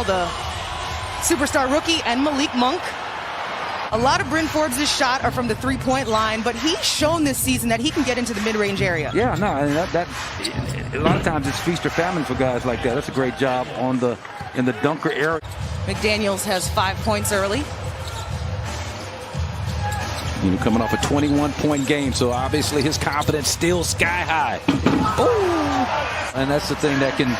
the superstar rookie, and Malik Monk. A lot of Bryn Forbes' shot are from the three-point line, but he's shown this season that he can get into the mid-range area. Yeah, no, I mean, a lot of times it's feast or famine for guys like that. That's a great job in the dunker area. McDaniels has 5 points early. Coming off a 21-point game, so obviously his confidence still sky high. Ooh. And that's the thing that can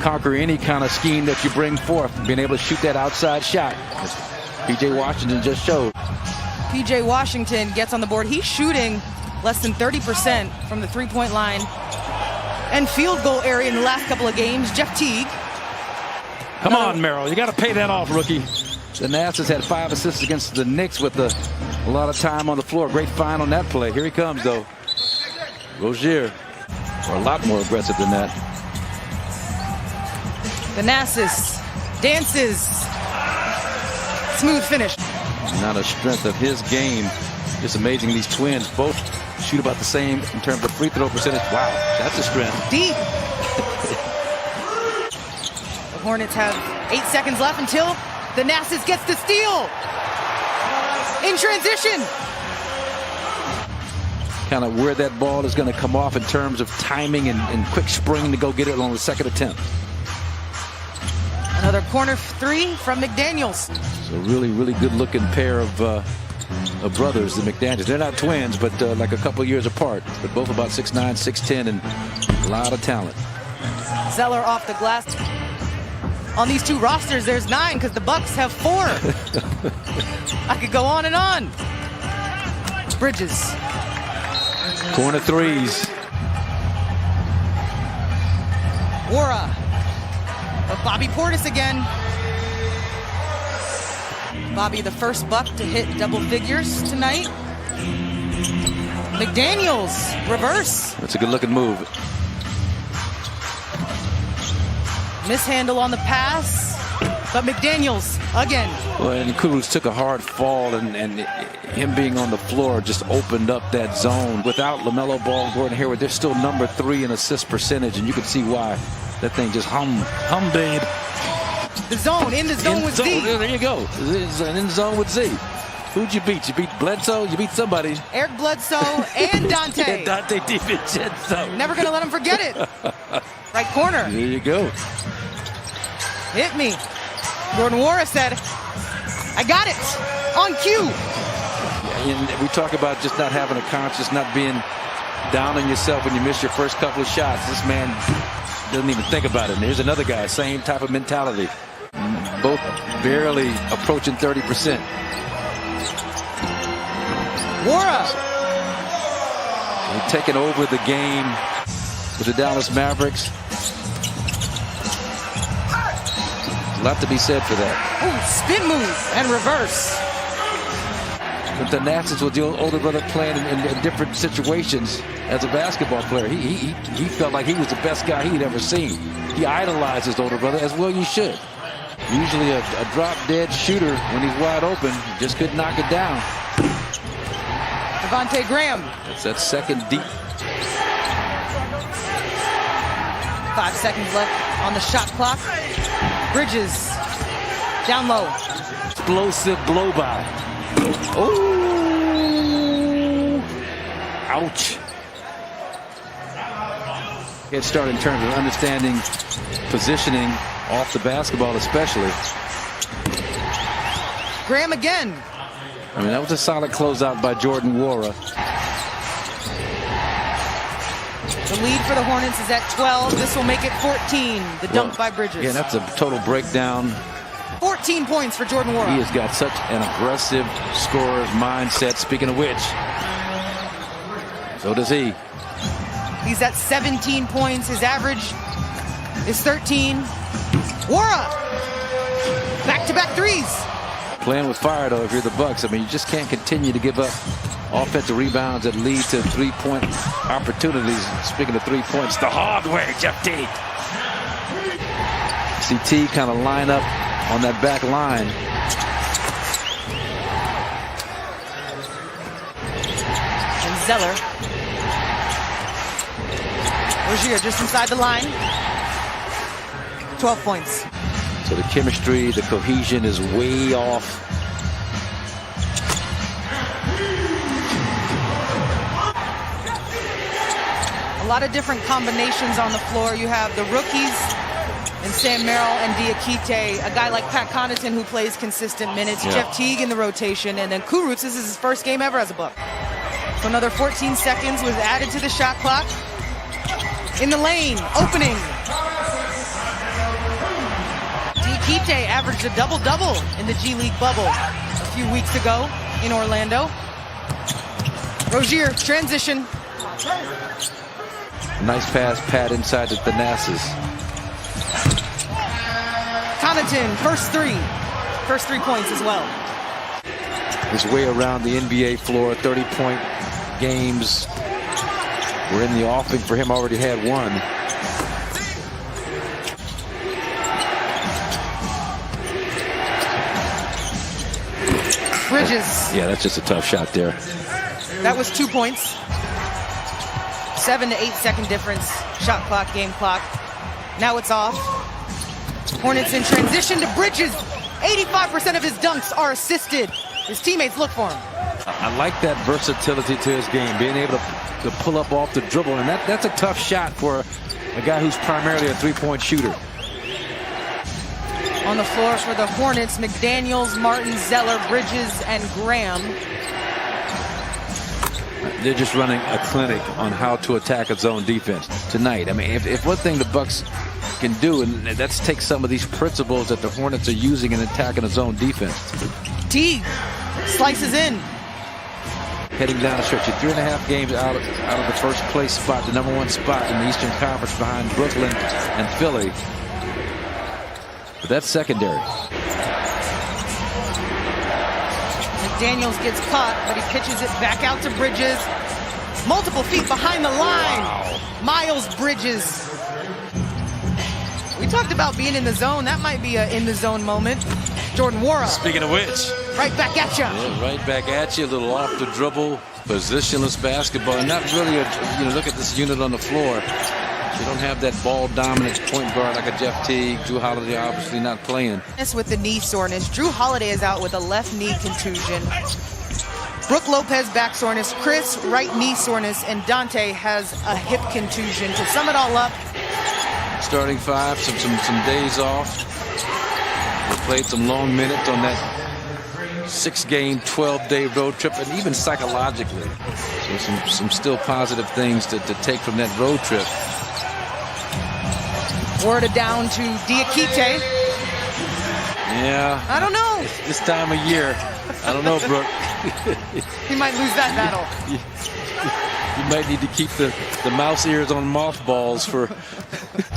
conquer any kind of scheme that you bring forth, being able to shoot that outside shot. As P.J. Washington just showed. P.J. Washington gets on the board. He's shooting less than 30% from the three-point line and field goal area in the last couple of games. Jeff Teague. Come on, Merrill. You got to pay that off, rookie. The Nats has had 5 assists against the Knicks with a lot of time on the floor. Great find on that play. Here he comes, though. Rozier. Or a lot more aggressive than that. Thanasis dances. Smooth finish. Not a strength of his game. Just amazing. These twins both shoot about the same in terms of free throw percentage. Wow, that's a strength. Deep. The Hornets have 8 seconds left until Thanasis gets the steal. In transition. Kind of where that ball is going to come off in terms of timing and quick spring to go get it on the second attempt. Another corner three from McDaniels. So really, really good looking pair of brothers, the McDaniels. They're not twins, but like a couple years apart. But both about 6'9", 6'10", and a lot of talent. Zeller off the glass. On these two rosters, there's 9 because the Bucks have 4. I could go on and on. Bridges. Corner threes. Wara. But Bobby Portis again. Bobby, the first Buck to hit double figures tonight. McDaniels, reverse. That's a good-looking move. Mishandle on the pass, but McDaniels again. Well, and Kuz took a hard fall, and him being on the floor just opened up that zone. Without LaMelo Ball and Gordon Hayward, they're still number 3 in assist percentage, and you can see why. That thing just hum, babe. The zone, in the zone with Z. There you go. It's in the zone with Z. Who'd you beat? You beat Bledsoe? You beat somebody. Eric Bledsoe and Dante. And Dante DiVincenzo. Never going to let him forget it. Right corner. There you go. Hit me. Jordan Wara said, I got it. On cue. And we talk about just not having a conscience, not being down on yourself when you miss your first couple of shots. This man doesn't even think about it. And here's another guy, same type of mentality. Both barely approaching 30%. Wara. They're taking over the game with the Dallas Mavericks. A lot to be said for that. Ooh, spin move and reverse. But the Nats with the older brother playing in different situations as a basketball player. He felt like he was the best guy he'd ever seen. He idolized his older brother, as well you should. Usually a drop-dead shooter when he's wide open. Just couldn't knock it down. Devontae Graham. That's that second deep. 5 seconds left on the shot clock. Bridges. Down low. Explosive blow by. Oh! Ouch. Get started in terms of understanding positioning off the basketball, especially. Graham again. I mean, that was a solid closeout by Jordan Wara. The lead for the Hornets is at 12. This will make it 14. The dunk by Bridges. Yeah, that's a total breakdown. 14 points for Jordan Wara. He has got such an aggressive scorer's mindset. Speaking of which, so does he. He's at 17 points. His average is 13. Wara. Back-to-back threes. Playing with fire, though, if you're the Bucks. I mean, you just can't continue to give up offensive rebounds that lead to three-point opportunities. Speaking of 3 points, the hard way, Jeff Teague. See T kind of line up on that back line. And Zeller. Rozier just inside the line. 12 points. So the chemistry, the cohesion is way off. A lot of different combinations on the floor. You have the rookies and Sam Merrill and Diakite, a guy like Pat Connaughton who plays consistent minutes, Jeff Teague in the rotation, and then Kurucs, this is his first game ever as a Buck. So another 14 seconds was added to the shot clock. In the lane, opening. Diakite averaged a double-double in the G League bubble a few weeks ago in Orlando. Rozier, transition. Nice pass, Pat, inside the Thanasis. Connaughton, first three points as well. His way around the NBA floor, 30-point games. We're in the offing for him, already had one. Bridges. Yeah, that's just a tough shot there. That was 2 points. 7 to 8 second difference. Shot clock, game clock. Now it's off. Hornets in transition to Bridges. 85% of his dunks are assisted. His teammates look for him. I like that versatility to his game, being able to pull up off the dribble, and that's a tough shot for a guy who's primarily a three-point shooter. On the floor for the Hornets, McDaniels, Martin, Zeller, Bridges, and Graham. They're just running a clinic on how to attack a zone defense tonight. I mean, if one thing the Bucks can do, and that's take some of these principles that the Hornets are using in attacking a zone defense. Teague slices in. Heading down the stretch, 3.5 games out of the first place spot, the #1 spot in the Eastern Conference behind Brooklyn and Philly. But that's secondary. McDaniels gets caught, but he pitches it back out to Bridges. Multiple feet behind the line. Wow. Miles Bridges. We talked about being in the zone. That might be a in the zone moment. Jordan Wara. Speaking of which. Right back at you. Yeah, right back at you. A little off the dribble, positionless basketball. And not really look at this unit on the floor. You don't have that ball dominant point guard like a Jeff Teague. Drew Holiday obviously not playing. With the knee soreness. Drew Holiday is out with a left knee contusion. Brooke Lopez back soreness. Chris right knee soreness. And Dante has a hip contusion. To sum it all up. Starting five, some days off. They played some long minutes on that 6-game, 12-day road trip, and even psychologically. So some still positive things to take from that road trip. Worded down to Diakite. Yeah. I don't know. This time of year, I don't know, Brooke. He might lose that battle. You might need to keep the mouse ears on mothballs for...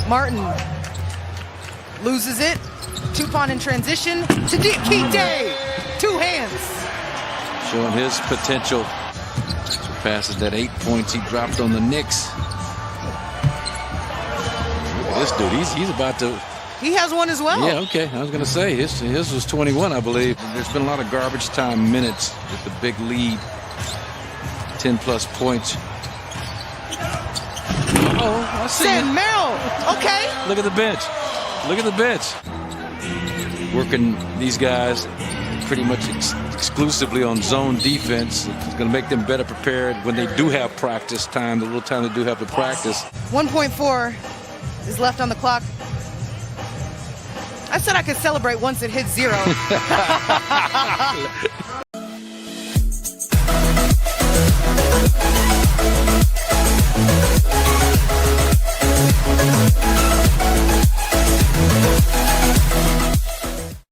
Martin loses it. Tupon in transition to Diakite. 2 hands. Showing his potential. Surpasses that 8 points he dropped on the Knicks. Look at this dude. He's about to... He has one as well. Yeah, okay. I was going to say, his was 21, I believe. There's been a lot of garbage time minutes with the big lead. 10-plus points. Uh-oh, I see Sam it. Merrill. Okay. Look at the bench. Look at the bench. Working these guys pretty much exclusively on zone defense. It's going to make them better prepared when they do have practice time, the little time they do have to practice. 1.4 is left on the clock. I said I could celebrate once it hits 0.